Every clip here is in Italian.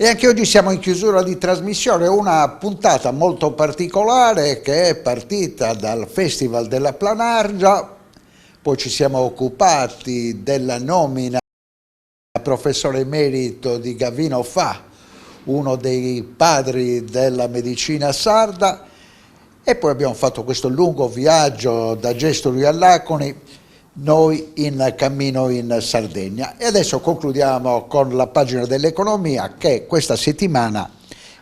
E anche oggi siamo in chiusura di trasmissione, una puntata molto particolare che è partita dal Festival della Planargia, poi ci siamo occupati della nomina a professore emerito di Gavino Fa, uno dei padri della medicina sarda, e poi abbiamo fatto questo lungo viaggio da Gesturi a Laconi, noi in cammino in Sardegna. E adesso concludiamo con la pagina dell'economia, che questa settimana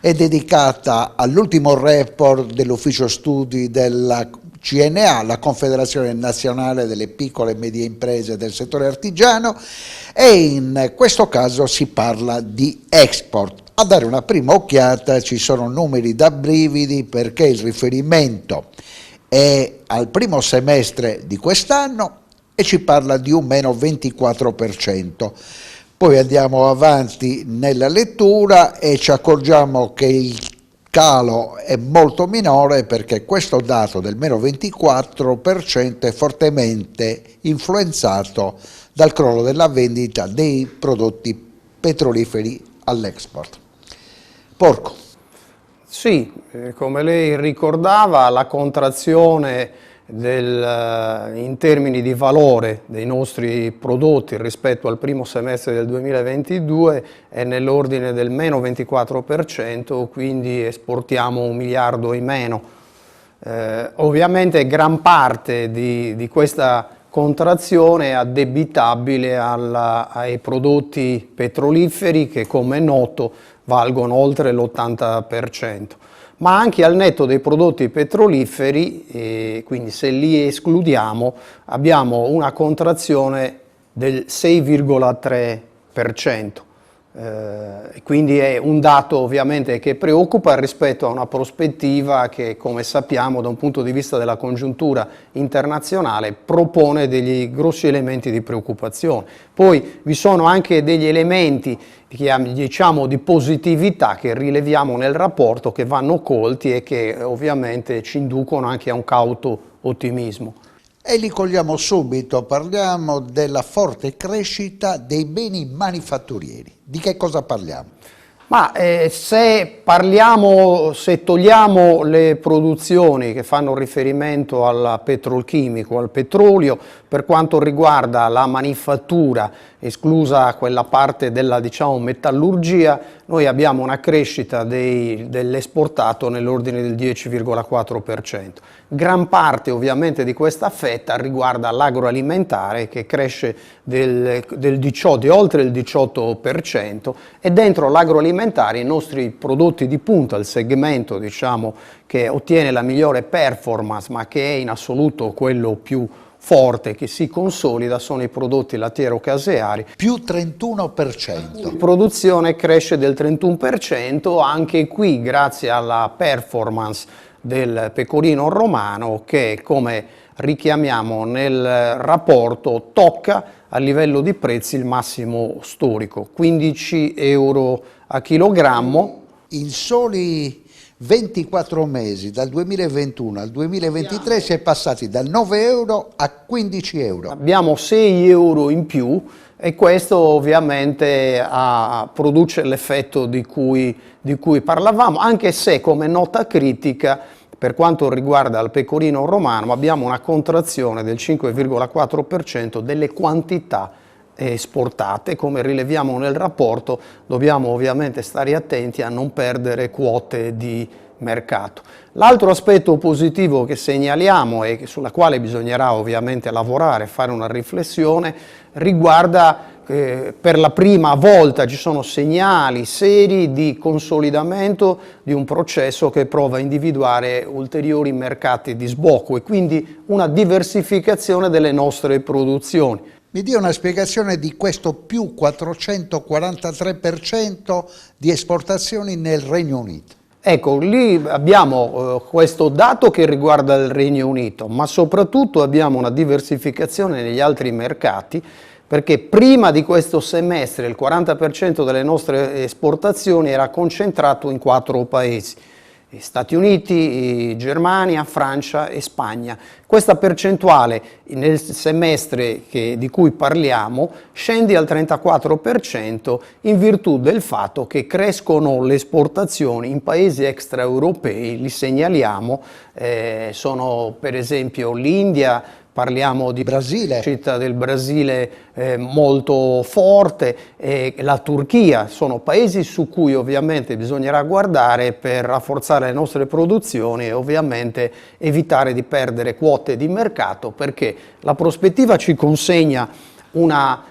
è dedicata all'ultimo report dell'ufficio studi della CNA, la Confederazione Nazionale delle Piccole e Medie Imprese del settore artigiano, e in questo caso si parla di export. A dare una prima occhiata ci sono numeri da brividi, perché il riferimento è al primo semestre di quest'anno e ci parla di un meno 24%. Poi andiamo avanti nella lettura e ci accorgiamo che il calo è molto minore, perché questo dato del meno 24% è fortemente influenzato dal crollo della vendita dei prodotti petroliferi all'export. Porco. Sì, come lei ricordava, la contrazione in termini di valore dei nostri prodotti rispetto al primo semestre del 2022 è nell'ordine del meno 24%, quindi esportiamo 1 miliardo in meno. Ovviamente gran parte di questa contrazione è addebitabile ai prodotti petroliferi, che, come è noto, valgono oltre l'80%. Ma anche al netto dei prodotti petroliferi, quindi se li escludiamo, abbiamo una contrazione del 6,3%. Quindi è un dato ovviamente che preoccupa rispetto a una prospettiva che, come sappiamo, da un punto di vista della congiuntura internazionale, propone degli grossi elementi di preoccupazione. Poi vi sono anche degli elementi, diciamo, di positività che rileviamo nel rapporto, che vanno colti e che ovviamente ci inducono anche a un cauto ottimismo. E li cogliamo subito, parliamo della forte crescita dei beni manifatturieri. Di che cosa parliamo? Ma se togliamo le produzioni che fanno riferimento al petrolchimico, al petrolio, per quanto riguarda la manifattura, esclusa quella parte della, diciamo, metallurgia, noi abbiamo una crescita dell'esportato nell'ordine del 10,4%. Gran parte ovviamente di questa fetta riguarda l'agroalimentare, che cresce di oltre il 18%, e dentro l'agroalimentare i nostri prodotti di punta, il segmento, diciamo, che ottiene la migliore performance ma che è in assoluto quello più forte, che si consolida, sono i prodotti lattiero-caseari. Più 31%. La produzione cresce del 31%, anche qui grazie alla performance del pecorino romano, che, come richiamiamo nel rapporto, tocca a livello di prezzi il massimo storico, 15 euro a chilogrammo. In soli 24 mesi, dal 2021 al 2023, si è passati dal 9 euro a 15 euro. Abbiamo 6 euro in più, e questo ovviamente produce l'effetto di cui parlavamo, anche se, come nota critica, per quanto riguarda il pecorino romano, abbiamo una contrazione del 5,4% delle quantità esportate. Come rileviamo nel rapporto, dobbiamo ovviamente stare attenti a non perdere quote di mercato. L'altro aspetto positivo che segnaliamo e sulla quale bisognerà ovviamente lavorare, fare una riflessione, riguarda per la prima volta ci sono segnali seri di consolidamento di un processo che prova a individuare ulteriori mercati di sbocco e quindi una diversificazione delle nostre produzioni. Mi dia una spiegazione di questo più 443% di esportazioni nel Regno Unito. Ecco, lì abbiamo questo dato che riguarda il Regno Unito, ma soprattutto abbiamo una diversificazione negli altri mercati, perché prima di questo semestre il 40% delle nostre esportazioni era concentrato in 4 paesi. Stati Uniti, Germania, Francia e Spagna. Questa percentuale nel semestre di cui parliamo scende al 34% in virtù del fatto che crescono le esportazioni in paesi extraeuropei, li segnaliamo, sono per esempio l'India. Parliamo di crescita del Brasile molto forte, la Turchia, sono paesi su cui ovviamente bisognerà guardare per rafforzare le nostre produzioni e ovviamente evitare di perdere quote di mercato, perché la prospettiva ci consegna una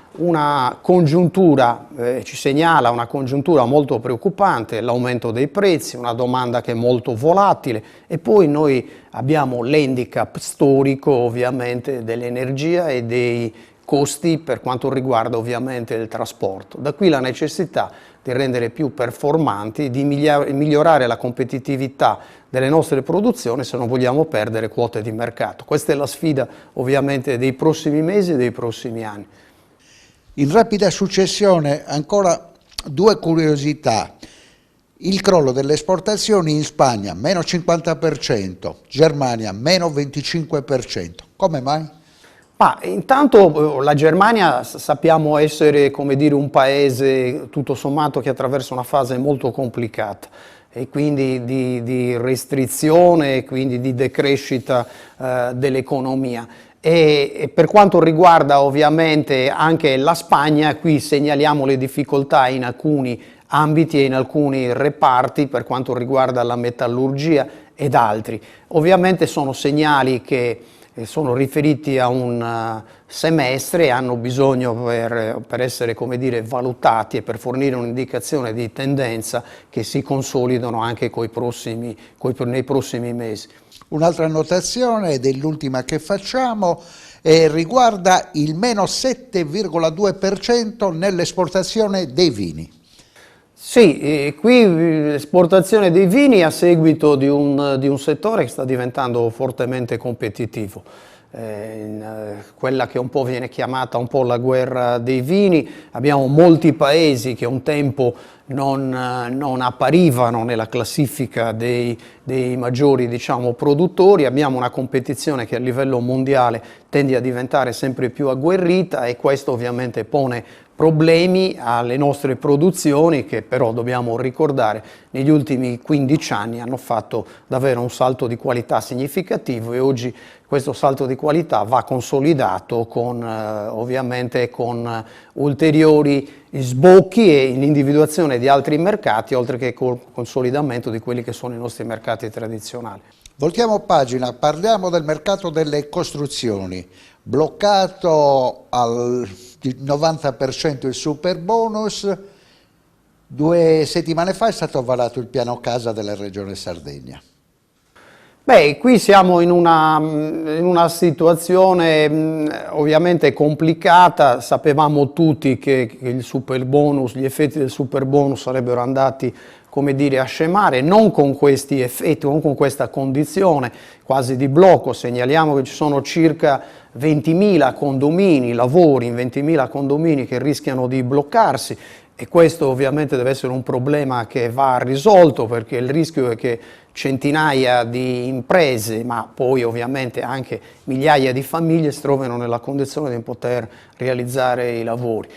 congiuntura, ci segnala una congiuntura molto preoccupante, l'aumento dei prezzi, una domanda che è molto volatile e poi noi abbiamo l'handicap storico ovviamente dell'energia e dei costi per quanto riguarda ovviamente il trasporto. Da qui la necessità di rendere più performanti, di migliorare la competitività delle nostre produzioni se non vogliamo perdere quote di mercato. Questa è la sfida ovviamente dei prossimi mesi e dei prossimi anni. In rapida successione ancora due curiosità. Il crollo delle esportazioni in Spagna, meno 50%, Germania, meno 25%. Come mai? Ma intanto la Germania sappiamo essere, come dire, un paese tutto sommato che attraversa una fase molto complicata e quindi di restrizione, quindi di decrescita dell'economia. E per quanto riguarda ovviamente anche la Spagna, qui segnaliamo le difficoltà in alcuni ambiti e in alcuni reparti per quanto riguarda la metallurgia ed altri. Ovviamente sono segnali che sono riferiti a un semestre e hanno bisogno per essere, come dire, valutati e per fornire un'indicazione di tendenza che si consolidano anche nei prossimi mesi. Un'altra annotazione, ed è l'ultima che facciamo, riguarda il meno 7,2% nell'esportazione dei vini. Sì, qui l'esportazione dei vini a seguito di un settore che sta diventando fortemente competitivo. Quella che un po' viene chiamata un po' la guerra dei vini, abbiamo molti paesi che un tempo non apparivano nella classifica dei maggiori, diciamo, produttori, abbiamo una competizione che a livello mondiale tende a diventare sempre più agguerrita e questo ovviamente pone problemi alle nostre produzioni che però dobbiamo ricordare negli ultimi 15 anni hanno fatto davvero un salto di qualità significativo e oggi questo salto di qualità va consolidato ovviamente con ulteriori sbocchi e l'individuazione di altri mercati oltre che col consolidamento di quelli che sono i nostri mercati tradizionali. Voltiamo pagina, parliamo del mercato delle costruzioni, bloccato al 90% il super bonus. 2 settimane fa è stato varato il piano casa della Regione Sardegna. Beh, qui siamo in una situazione ovviamente complicata, sapevamo tutti che il super bonus, gli effetti del super bonus sarebbero andati, come dire, a scemare, non con questi effetti, non con questa condizione quasi di blocco. Segnaliamo che ci sono circa 20.000 condomini, lavori in 20.000 condomini che rischiano di bloccarsi e questo ovviamente deve essere un problema che va risolto perché il rischio è che centinaia di imprese, ma poi ovviamente anche migliaia di famiglie si trovino nella condizione di non poter realizzare i lavori.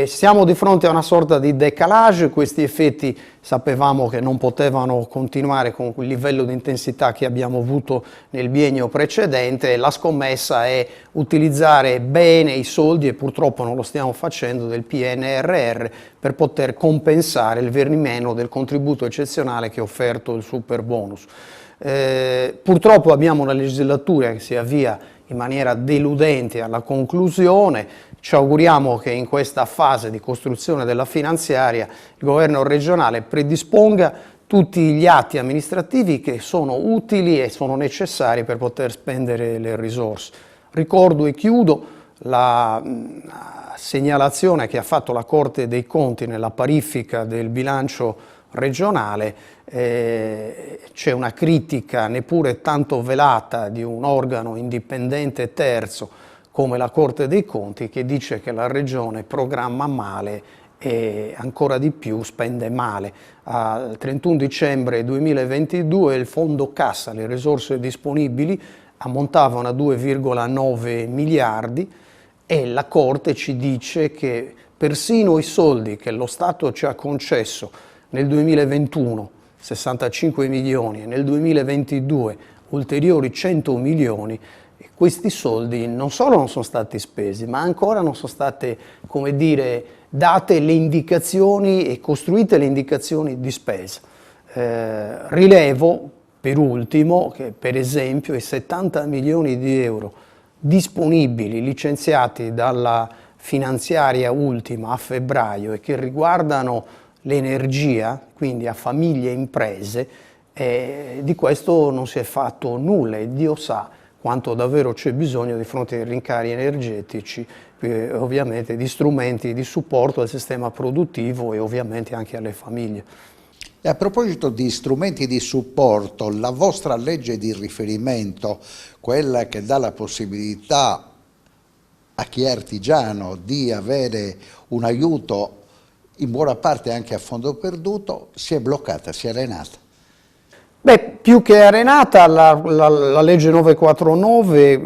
Siamo di fronte a una sorta di decalage, questi effetti sapevamo che non potevano continuare con quel livello di intensità che abbiamo avuto nel biennio precedente, la scommessa è utilizzare bene i soldi e purtroppo non lo stiamo facendo del PNRR per poter compensare il venir meno del contributo eccezionale che ha offerto il super bonus. Purtroppo abbiamo una legislatura che si avvia in maniera deludente alla conclusione. Ci auguriamo che in questa fase di costruzione della finanziaria il governo regionale predisponga tutti gli atti amministrativi che sono utili e sono necessari per poter spendere le risorse. Ricordo e chiudo la segnalazione che ha fatto la Corte dei Conti nella parifica del bilancio regionale. C'è una critica neppure tanto velata di un organo indipendente terzo come la Corte dei Conti che dice che la Regione programma male e ancora di più spende male. Al 31 dicembre 2022 il fondo cassa, le risorse disponibili, ammontavano a 2,9 miliardi e la Corte ci dice che persino i soldi che lo Stato ci ha concesso nel 2021, 65 milioni, e nel 2022 ulteriori 100 milioni, questi soldi non solo non sono stati spesi, ma ancora non sono state, come dire, date le indicazioni e costruite le indicazioni di spesa. Rilevo per ultimo che per esempio i 70 milioni di euro disponibili, licenziati dalla finanziaria ultima a febbraio e che riguardano l'energia, quindi a famiglie e imprese, di questo non si è fatto nulla e Dio sa quanto davvero c'è bisogno di fronte ai rincari energetici, ovviamente di strumenti di supporto al sistema produttivo e ovviamente anche alle famiglie. E a proposito di strumenti di supporto, la vostra legge di riferimento, quella che dà la possibilità a chi è artigiano di avere un aiuto in buona parte anche a fondo perduto, si è bloccata, si è arenata. Beh, più che arenata, la legge 949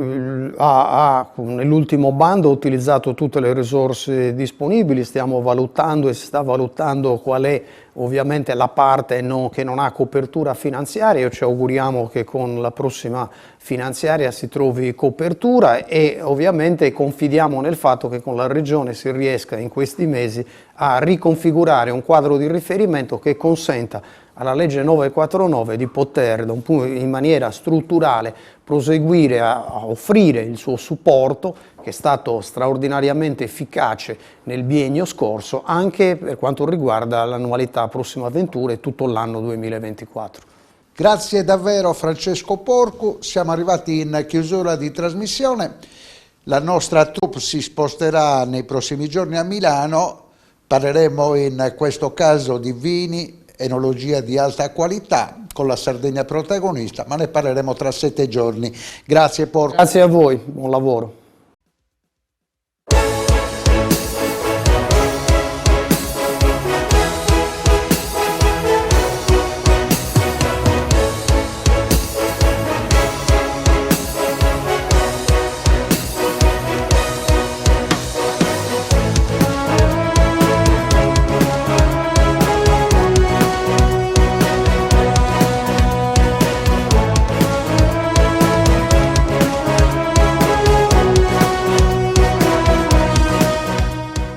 nell'ultimo bando ha utilizzato tutte le risorse disponibili, stiamo valutando e si sta valutando qual è ovviamente la parte che non ha copertura finanziaria. Ci auguriamo che con la prossima finanziaria si trovi copertura e ovviamente confidiamo nel fatto che con la Regione si riesca in questi mesi a riconfigurare un quadro di riferimento che consenta alla legge 949 di poter in maniera strutturale proseguire a offrire il suo supporto, che è stato straordinariamente efficace nel biennio scorso, anche per quanto riguarda l'annualità prossima ventura e tutto l'anno 2024. Grazie davvero Francesco Porcu, siamo arrivati in chiusura di trasmissione, la nostra troupe si sposterà nei prossimi giorni a Milano, parleremo in questo caso di vini, enologia di alta qualità, con la Sardegna protagonista, ma ne parleremo tra 7 giorni. Grazie Porcu. Grazie a voi, buon lavoro.